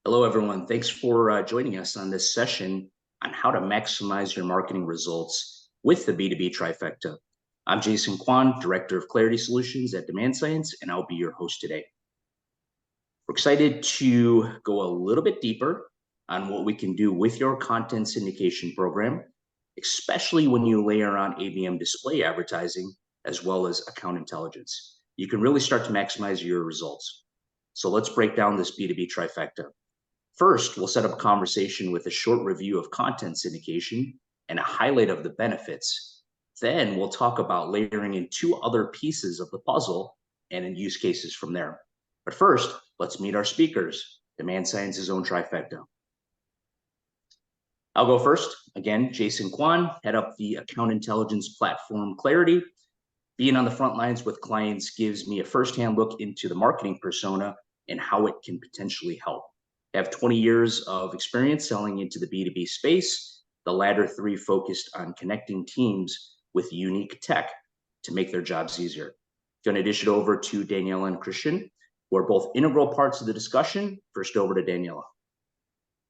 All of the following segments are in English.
Hello, everyone. Thanks for joining us on this session on how to maximize your marketing results with the B2B Trifecta. I'm Jason Quan, Director of Klarity Solutions at DemandScience, and I'll be your host today. We're excited to go a little bit deeper on what we can do with your content syndication program, especially when you layer on ABM display advertising as well as account intelligence. You can really start to maximize your results. So let's break down this B2B Trifecta. First, we'll set up a conversation with a short review of content syndication and a highlight of the benefits. Then we'll talk about layering in two other pieces of the puzzle and in use cases from there. But first, let's meet our speakers, DemandScience's own Trifecta. I'll go first. Again, Jason Quan, head up the account intelligence platform Klarity. Being on the front lines with clients gives me a firsthand look into the marketing persona and how it can potentially help. I have 20 years of experience selling into the B2B space, the latter 3 focused on connecting teams with unique tech to make their jobs easier. Going to dish it over to Daniela and Christian, who are both integral parts of the discussion. First over to Daniela.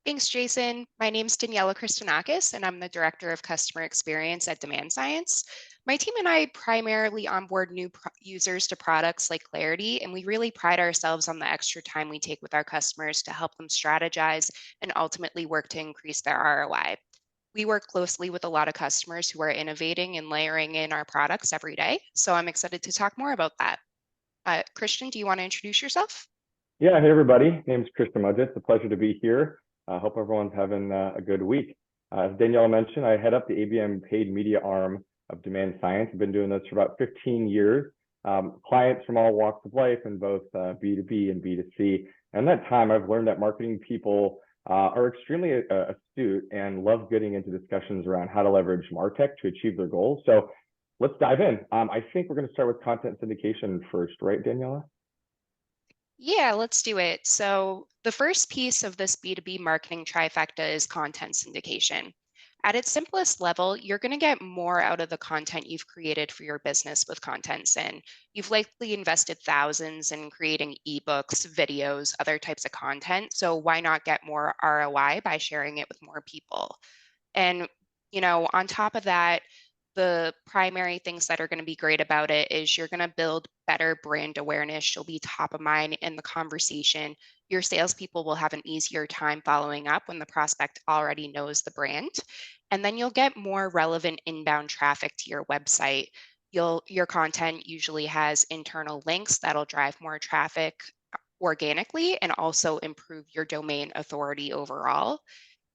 Thanks, Jason. My name is Daniela Christenakis, and I'm the Director of Customer Experience at DemandScience. My team and I primarily onboard new users to products like Klarity, and we really pride ourselves on the extra time we take with our customers to help them strategize and ultimately work to increase their ROI. We work closely with a lot of customers who are innovating and layering in our products every day, so I'm excited to talk more about that. Christian, do you want to introduce yourself? Yeah, hey everybody. My name is Christian Mudgett. It's a pleasure to be here. I hope everyone's having a good week. As Daniela mentioned, I head up the ABM Paid Media arm of DemandScience. I've been doing this for about 15 years. Clients from all walks of life in both B2B and B2C. And that time, I've learned that marketing people are extremely astute and love getting into discussions around how to leverage MarTech to achieve their goals. So let's dive in. I think we're going to start with content syndication first, right, Daniela? Yeah, let's do it. So the first piece of this B2B marketing trifecta is content syndication. At its simplest level, you're going to get more out of the content you've created for your business with Content Syn. You've likely invested thousands in creating eBooks, videos, other types of content. So why not get more ROI by sharing it with more people? And, on top of that, the primary things that are going to be great about it is you're going to build better brand awareness. You'll be top of mind in the conversation. Your salespeople will have an easier time following up when the prospect already knows the brand. And then you'll get more relevant inbound traffic to your website. Your content usually has internal links that'll drive more traffic organically and also improve your domain authority overall.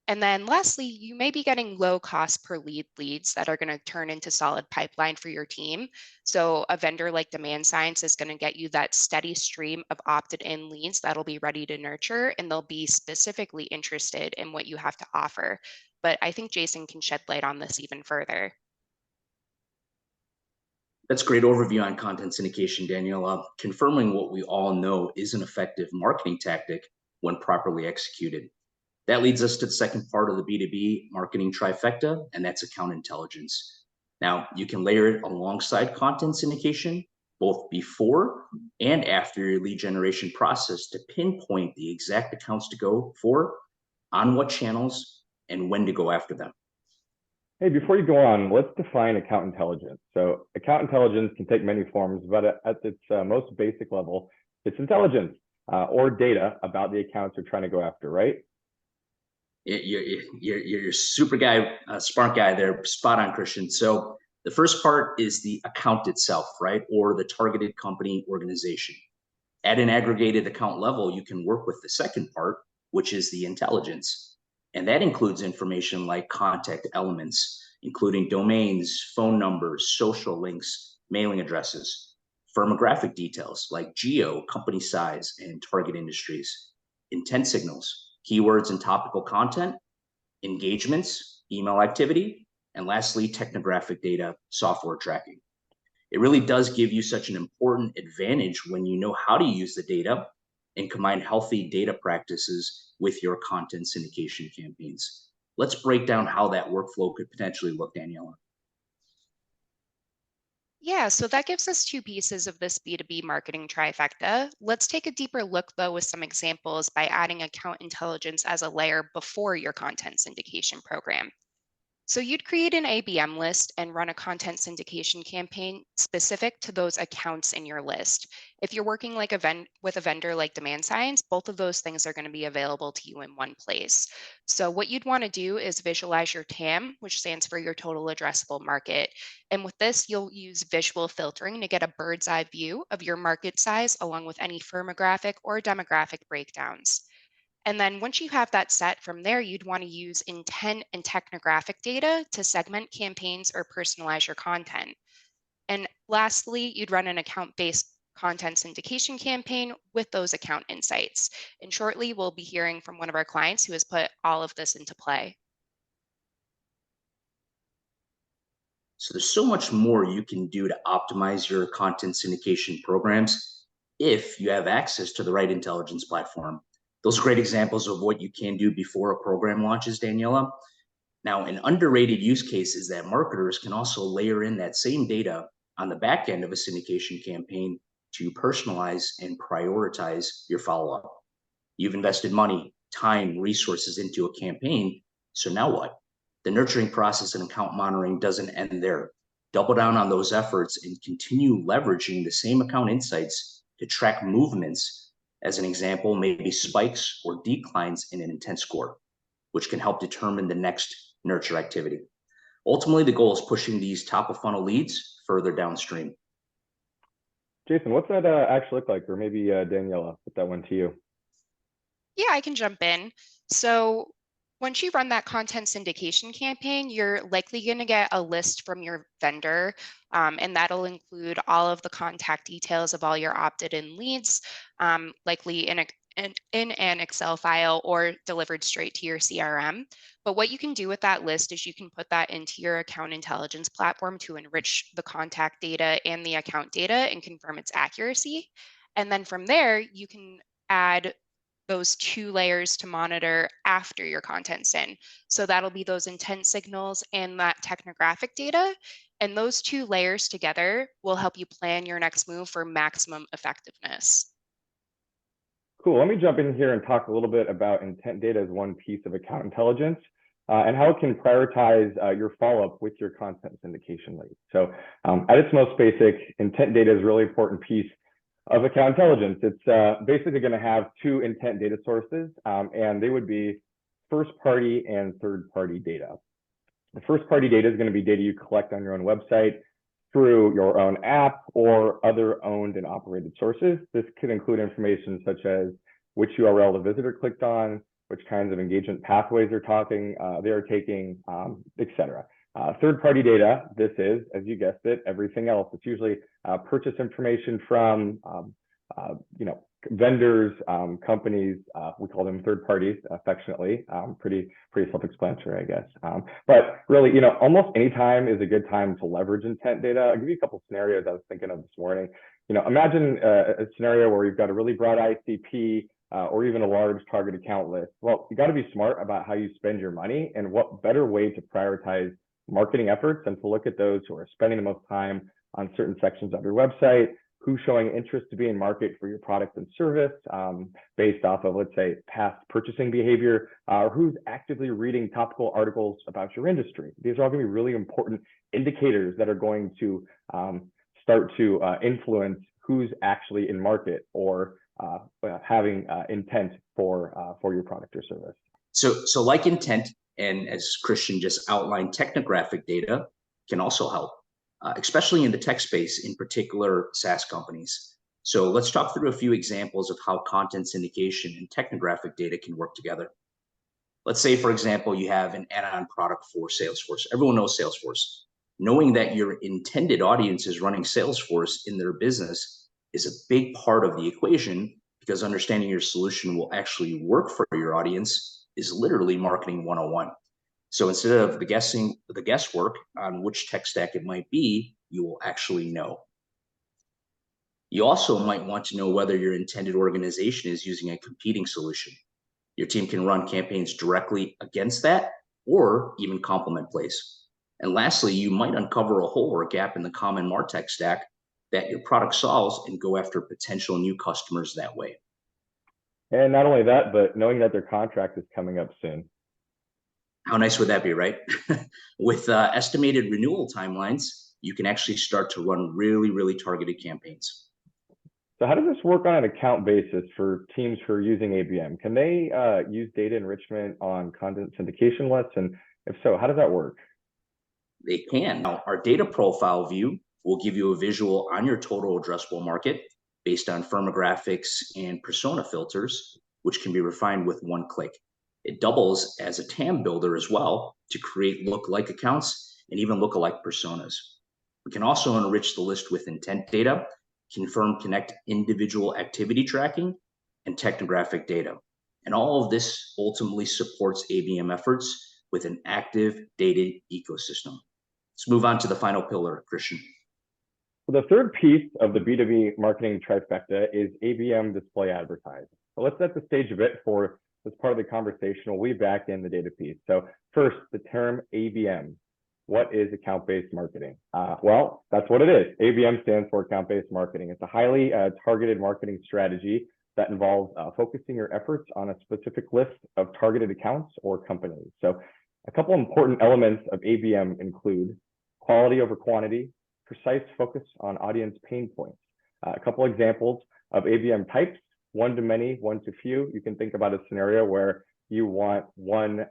And then lastly, you may be getting low cost per lead leads that are going to turn into solid pipeline for your team. So a vendor like DemandScience is going to get you that steady stream of opted in leads that'll be ready to nurture, and they'll be specifically interested in what you have to offer. But I think Jason can shed light on this even further. That's a great overview on content syndication, Daniela, confirming what we all know is an effective marketing tactic when properly executed. That leads us to the second part of the B2B marketing trifecta, and that's account intelligence. Now, you can layer it alongside content syndication, both before and after your lead generation process to pinpoint the exact accounts to go for, on what channels, and when to go after them. Hey, before you go on, let's define account intelligence. So account intelligence can take many forms, but at its most basic level, it's intelligence or data about the accounts you're trying to go after, right? You're super guy, smart guy there, spot on, Christian. So the first part is the account itself, right? Or the targeted company organization. At an aggregated account level, you can work with the second part, which is the intelligence. And that includes information like contact elements, including domains, phone numbers, social links, mailing addresses, firmographic details like geo, company size, and target industries, intent signals, keywords and topical content, engagements, email activity, and lastly, technographic data, software tracking. It really does give you such an important advantage when you know how to use the data and combine healthy data practices with your content syndication campaigns. Let's break down how that workflow could potentially look, Daniela. Yeah, so that gives us two pieces of this B2B marketing trifecta. Let's take a deeper look, though, with some examples by adding account intelligence as a layer before your content syndication program. So you'd create an ABM list and run a content syndication campaign specific to those accounts in your list. If you're working like with a vendor like DemandScience, both of those things are going to be available to you in one place. So what you'd want to do is visualize your TAM, which stands for your total addressable market. And with this, you'll use visual filtering to get a bird's eye view of your market size along with any firmographic or demographic breakdowns. And then once you have that set from there, you'd want to use intent and technographic data to segment campaigns or personalize your content. And lastly, you'd run an account-based content syndication campaign with those account insights. And shortly, we'll be hearing from one of our clients who has put all of this into play. So there's so much more you can do to optimize your content syndication programs if you have access to the right intelligence platform. Those are great examples of what you can do before a program launches, Daniela. Now, an underrated use case is that marketers can also layer in that same data on the back end of a syndication campaign to personalize and prioritize your follow-up. You've invested money, time, resources into a campaign. So now what? The nurturing process and account monitoring doesn't end there. Double down on those efforts and continue leveraging the same account insights to track movements. As an example, maybe spikes or declines in an intent score, which can help determine the next nurture activity. Ultimately, the goal is pushing these top of funnel leads further downstream. Jason, what's that actually look like? Or maybe Daniela, put that one to you. Yeah, I can jump in. So once you run that content syndication campaign, you're likely going to get a list from your vendor, and that'll include all of the contact details of all your opted-in leads, likely in an Excel file or delivered straight to your CRM. But what you can do with that list is you can put that into your account intelligence platform to enrich the contact data and the account data and confirm its accuracy. And then from there, you can add those two layers to monitor after your content syn. So that'll be those intent signals and that technographic data. And those two layers together will help you plan your next move for maximum effectiveness. Cool. Let me jump in here and talk a little bit about intent data as one piece of account intelligence and how it can prioritize your follow-up with your content syndication lead. So at its most basic, intent data is a really important piece of account intelligence. It's basically going to have two intent data sources, and they would be first-party and third-party data. The first-party data is going to be data you collect on your own website through your own app or other owned and operated sources. This could include information such as which URL the visitor clicked on, which kinds of engagement pathways they are taking, etc. Third-party data, this is, as you guessed it, everything else. It's usually purchase information from, vendors, companies. We call them third parties affectionately. Pretty self-explanatory, I guess. But really, almost any time is a good time to leverage intent data. I'll give you a couple scenarios I was thinking of this morning. Imagine a scenario where you've got a really broad ICP or even a large target account list. Well, you got to be smart about how you spend your money, and what better way to prioritize marketing efforts than to look at those who are spending the most time on certain sections of your website, who's showing interest to be in market for your product and service based off of, let's say, past purchasing behavior, or who's actively reading topical articles about your industry. These are all going to be really important indicators that are going to start to influence who's actually in market or having intent for your product or service. So like intent, and as Christian just outlined, technographic data can also help, especially in the tech space, in particular SaaS companies. So let's talk through a few examples of how content syndication and technographic data can work together. Let's say, for example, you have an add-on product for Salesforce. Everyone knows Salesforce. Knowing that your intended audience is running Salesforce in their business is a big part of the equation, because understanding your solution will actually work for your audience is literally marketing 101. So instead of the guesswork on which tech stack it might be, you will actually know. You also might want to know whether your intended organization is using a competing solution. Your team can run campaigns directly against that or even complement plays. And lastly, you might uncover a hole or a gap in the common MarTech stack that your product solves and go after potential new customers that way. And not only that, but knowing that their contract is coming up soon. How nice would that be, right? With estimated renewal timelines, you can actually start to run really targeted campaigns. So how does this work on an account basis for teams who are using ABM? Can they use data enrichment on content syndication lists? And if so, how does that work? They can. Now, our data profile view will give you a visual on your total addressable market based on firmographics and persona filters, which can be refined with one click. It doubles as a TAM builder as well to create look-alike accounts and even look-alike personas. We can also enrich the list with intent data, confirm, connect individual activity tracking, and technographic data. And all of this ultimately supports ABM efforts with an active data ecosystem. Let's move on to the final pillar, Christian. So the third piece of the B2B marketing trifecta is ABM display advertising. So let's set the stage a bit for this part of the conversation. We'll weave back in the data piece. So first, the term ABM. What is account-based marketing? Well, that's what it is. ABM stands for account-based marketing. It's a highly targeted marketing strategy that involves focusing your efforts on a specific list of targeted accounts or companies. So a couple important elements of ABM include quality over quantity, precise focus on audience pain points. A couple examples of ABM types: one to many, one to few. You can think about a scenario where you want one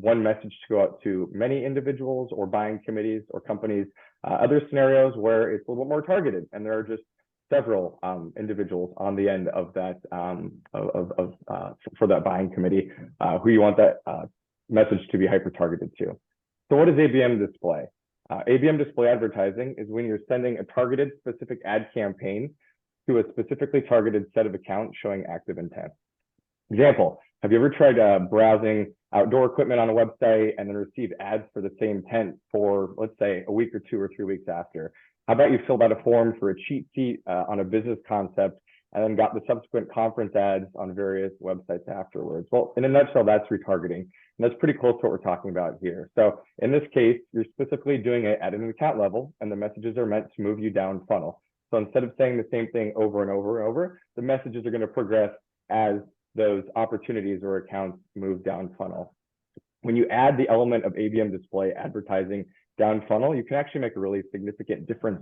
message to go out to many individuals or buying committees or companies. Other scenarios where it's a little bit more targeted and there are just several individuals on the end of that for that buying committee who you want that message to be hyper targeted to. So what is ABM display? ABM display advertising is when you're sending a targeted specific ad campaign to a specifically targeted set of accounts showing active intent. Example, have you ever tried browsing outdoor equipment on a website and then receive ads for the same tent for, let's say, a week or 2 or 3 weeks after? How about you filled out a form for a cheat sheet on a business concept and then got the subsequent conference ads on various websites afterwards? Well, in a nutshell, that's retargeting. And that's pretty close to what we're talking about here. So in this case, you're specifically doing it at an account level, and the messages are meant to move you down funnel. So instead of saying the same thing over and over and over, the messages are going to progress as those opportunities or accounts move down funnel. When you add the element of ABM display advertising down funnel, you can actually make a really significant difference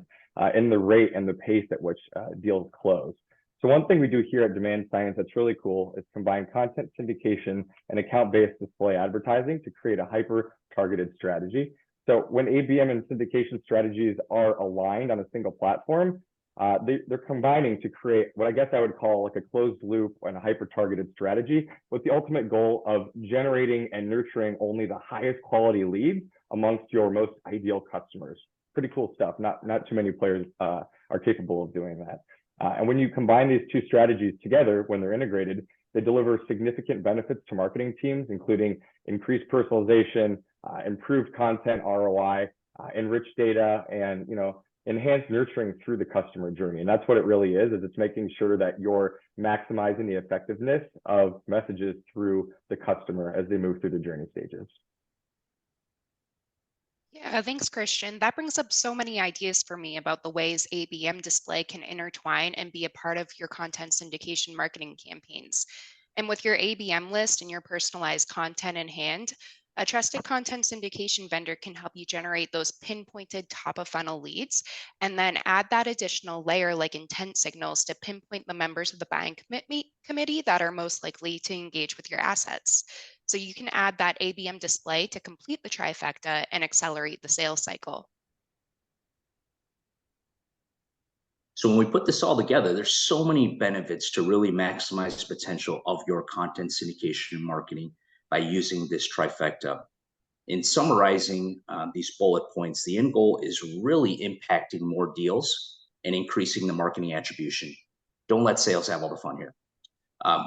in the rate and the pace at which deals close. So one thing we do here at DemandScience that's really cool is combine content syndication and account-based display advertising to create a hyper-targeted strategy. So when ABM and syndication strategies are aligned on a single platform, they're combining to create what I guess I would call like a closed loop and a hyper-targeted strategy with the ultimate goal of generating and nurturing only the highest quality leads amongst your most ideal customers. Pretty cool stuff. Not too many players are capable of doing that. And when you combine these two strategies together, when they're integrated, they deliver significant benefits to marketing teams, including increased personalization, improved content ROI, enriched data, and enhanced nurturing through the customer journey. And that's what it really is it's making sure that you're maximizing the effectiveness of messages through the customer as they move through the journey stages. Yeah, thanks, Christian. That brings up so many ideas for me about the ways ABM display can intertwine and be a part of your content syndication marketing campaigns. And with your ABM list and your personalized content in hand, a trusted content syndication vendor can help you generate those pinpointed top of funnel leads and then add that additional layer like intent signals to pinpoint the members of the buying committee that are most likely to engage with your assets. So you can add that ABM display to complete the trifecta and accelerate the sales cycle. So when we put this all together, there's so many benefits to really maximize the potential of your content syndication and marketing by using this trifecta. In summarizing these bullet points, the end goal is really impacting more deals and increasing the marketing attribution. Don't let sales have all the fun here.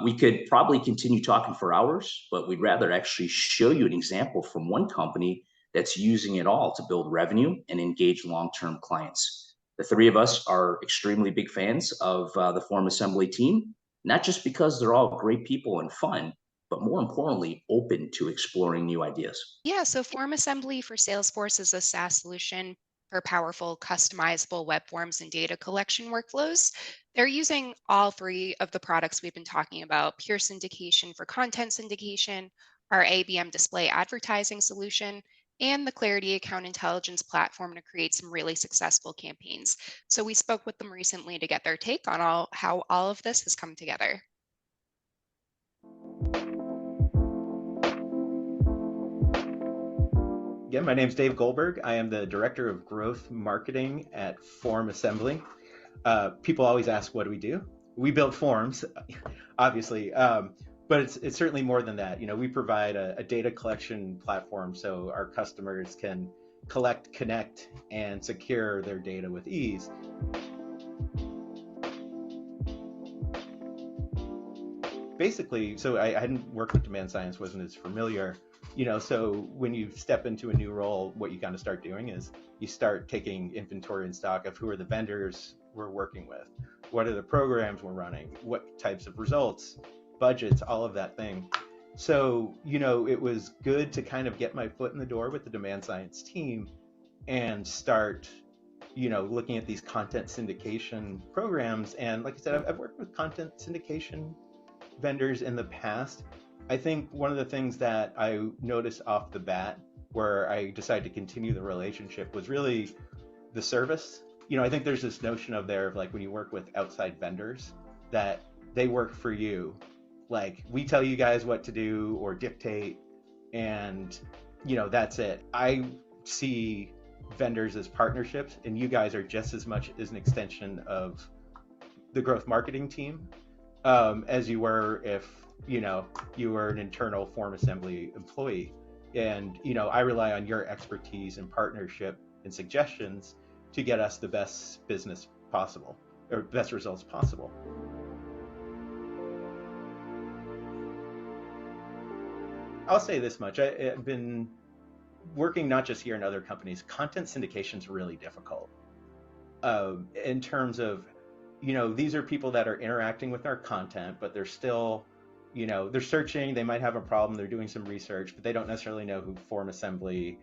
We could probably continue talking for hours, but we'd rather actually show you an example from one company that's using it all to build revenue and engage long-term clients. The three of us are extremely big fans of the Form Assembly team, not just because they're all great people and fun, but more importantly, open to exploring new ideas? Yeah, so Form Assembly for Salesforce is a SaaS solution for powerful, customizable web forms and data collection workflows. They're using all three of the products we've been talking about: Pure Syndication for content syndication, our ABM display advertising solution, and the Klarity Account Intelligence platform to create some really successful campaigns. So we spoke with them recently to get their take on how all of this has come together. Yeah, my name's Dave Goldberg. I am the Director of Growth Marketing at Form Assembly. People always ask, what do we do? We build forms, obviously, but it's certainly more than that. We provide a data collection platform so our customers can collect, connect, and secure their data with ease. Basically, so I hadn't worked with DemandScience, wasn't as familiar. So when you step into a new role, what you kind of start doing is you start taking inventory and stock of who are the vendors we're working with, what are the programs we're running, what types of results, budgets, all of that thing. So, it was good to kind of get my foot in the door with the DemandScience team and start, looking at these content syndication programs. And like I said, I've worked with content syndication vendors in the past. I think one of the things that I noticed off the bat where I decided to continue the relationship was really the service. I think there's this notion of like when you work with outside vendors that they work for you. Like we tell you guys what to do or dictate, and that's it. I see vendors as partnerships, and you guys are just as much as an extension of the growth marketing team as you were if you were an internal Form Assembly employee. And I rely on your expertise and partnership and suggestions to get us the best business possible or best results possible. I'll say this much: I've been working not just here in other companies. Content syndication is really difficult in terms of these are people that are interacting with our content, but they're still, they're searching, they might have a problem, they're doing some research, but they don't necessarily know who Form Assembly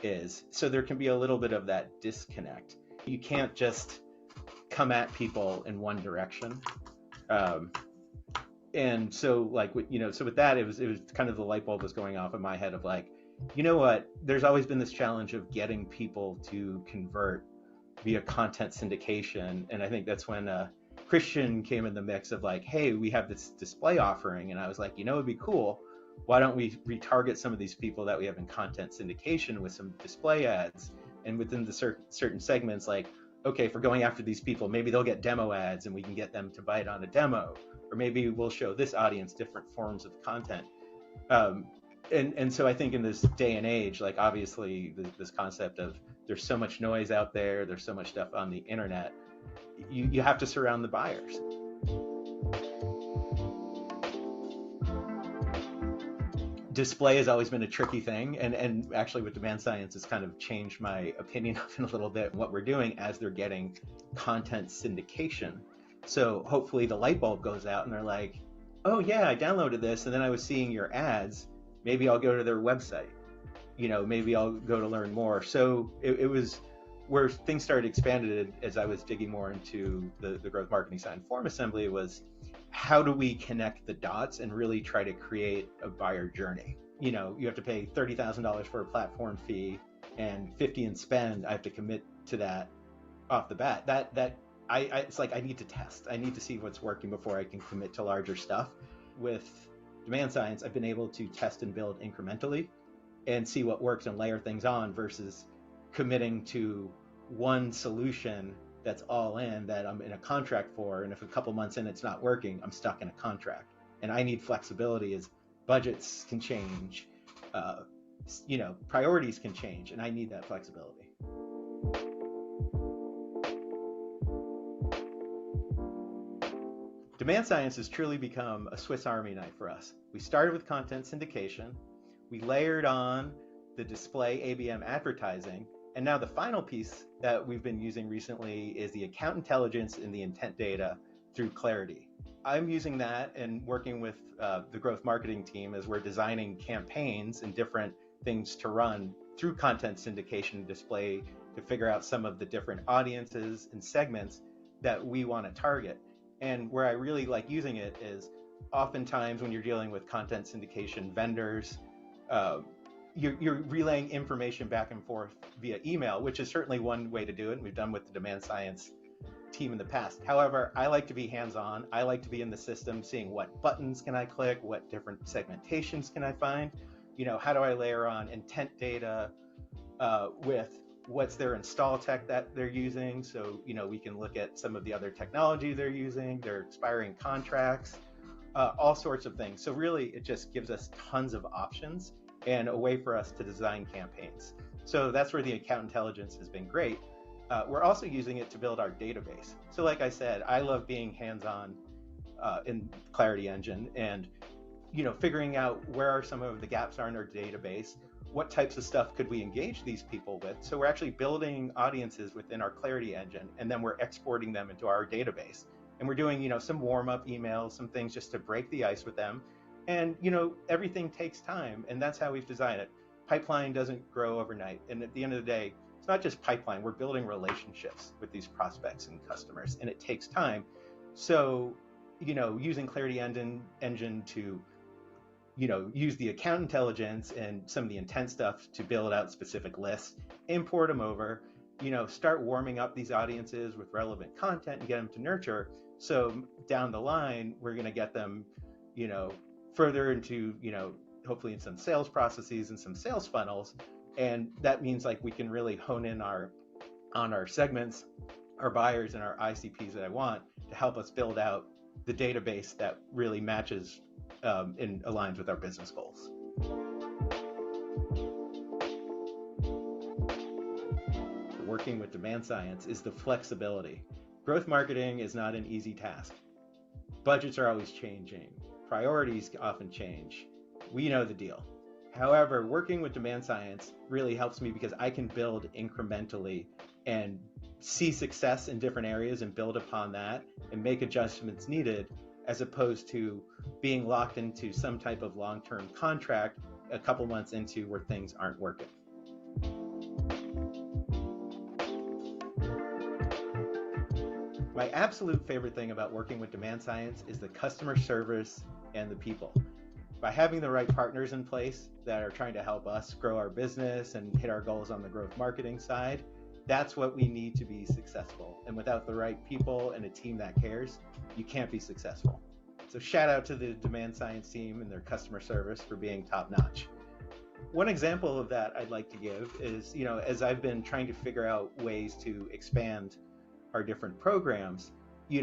is. So there can be a little bit of that disconnect. You can't just come at people in one direction. And so so with that, it was kind of the light bulb was going off in my head of like, what, there's always been this challenge of getting people to convert via content syndication. And I think that's when Christian came in the mix of like, hey, we have this display offering. And I was like, it'd be cool. Why don't we retarget some of these people that we have in content syndication with some display ads? And within the certain segments, like, okay, if we're going after these people, maybe they'll get demo ads and we can get them to bite on a demo. Or maybe we'll show this audience different forms of content. And so I think in this day and age, like obviously this concept of there's so much noise out there, there's so much stuff on the internet, you have to surround the buyers. Display has always been a tricky thing, and actually with DemandScience it's kind of changed my opinion of it a little bit, what we're doing as they're getting content syndication. So hopefully the light bulb goes out and they're like, oh yeah, I downloaded this and then I was seeing your ads, maybe I'll go to their website, maybe I'll go to learn more. So it was where things started expanded as I was digging more into the growth marketing side. Form Assembly was, how do we connect the dots and really try to create a buyer journey? You have to pay $30,000 for a platform fee and 50 in spend. I have to commit to that off the bat. It's like I need to test. I need to see what's working before I can commit to larger stuff. With DemandScience, I've been able to test and build incrementally and see what works and layer things on versus committing to one solution that's all in, that I'm in a contract for, and if a couple months in it's not working, I'm stuck in a contract. And I need flexibility as budgets can change, priorities can change, and I need that flexibility. DemandScience has truly become a Swiss Army knife for us. We started with content syndication, we layered on the display ABM advertising, and now the final piece that we've been using recently is the account intelligence and the intent data through Klarity. I'm using that and working with the growth marketing team as we're designing campaigns and different things to run through content syndication display to figure out some of the different audiences and segments that we want to target. And where I really like using it is oftentimes when you're dealing with content syndication vendors, you're relaying information back and forth via email, which is certainly one way to do it. And we've done with the DemandScience team in the past. However, I like to be hands-on. I like to be in the system, seeing what buttons can I click, what different segmentations can I find, how do I layer on intent data with what's their install tech that they're using. So, we can look at some of the other technology they're using, their expiring contracts, all sorts of things. So really, it just gives us tons of options and a way for us to design campaigns. So that's where the account intelligence has been great. We're also using it to build our database. So like I said, I love being hands-on in Klarity Engine and figuring out where are some of the gaps are in our database, what types of stuff could we engage these people with. So we're actually building audiences within our Klarity Engine, and then we're exporting them into our database. And we're doing some warm-up emails, some things just to break the ice with them. And everything takes time, and that's how we've designed it. Pipeline doesn't grow overnight, and at the end of the day, it's not just pipeline. We're building relationships with these prospects and customers, and it takes time. So, using Klarity Engine to, use the account intelligence and some of the intent stuff to build out specific lists, import them over, start warming up these audiences with relevant content and get them to nurture. So down the line, we're going to get them, further into, hopefully in some sales processes and some sales funnels. And that means like we can really hone in on our segments, our buyers, and our ICPs that I want to help us build out the database that really matches and aligns with our business goals. Working with DemandScience is the flexibility. Growth marketing is not an easy task. Budgets are always changing. Priorities often change. We know the deal. However, working with DemandScience really helps me because I can build incrementally and see success in different areas and build upon that and make adjustments needed, as opposed to being locked into some type of long-term contract a couple months into where things aren't working. My absolute favorite thing about working with DemandScience is the customer service and the people. By having the right partners in place that are trying to help us grow our business and hit our goals on the growth marketing side, that's what we need to be successful. And without the right people and a team that cares, you can't be successful. So shout out to the DemandScience team and their customer service for being top notch. One example of that I'd like to give is, as I've been trying to figure out ways to expand our different programs, we've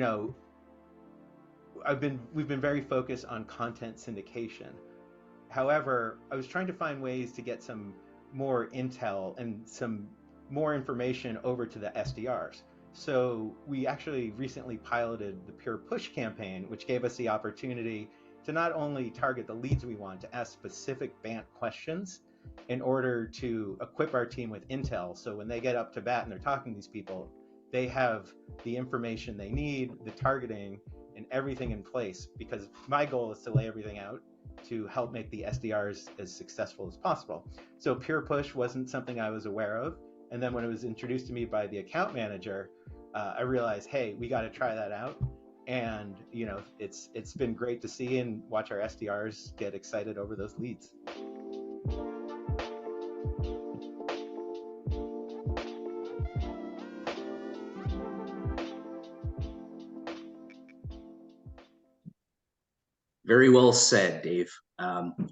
been very focused on content syndication. However, I was trying to find ways to get some more intel and some more information over to the SDRs. So we actually recently piloted the Pure Push campaign, which gave us the opportunity to not only target the leads we want, to ask specific BANT questions in order to equip our team with intel. So when they get up to bat and they're talking to these people, they have the information they need, the targeting, and everything in place, because my goal is to lay everything out to help make the SDRs as successful as possible. So Pure Push wasn't something I was aware of. And then when it was introduced to me by the account manager, I realized, hey, we got to try that out. And it's been great to see and watch our SDRs get excited over those leads. Very well said, Dave.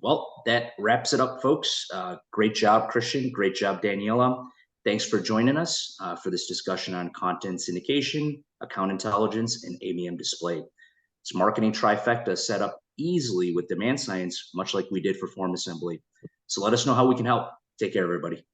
Well, that wraps it up, folks. Great job, Christian. Great job, Daniela. Thanks for joining us for this discussion on content syndication, account intelligence, and ABM display. It's marketing trifecta set up easily with DemandScience, much like we did for Form Assembly. So let us know how we can help. Take care, everybody.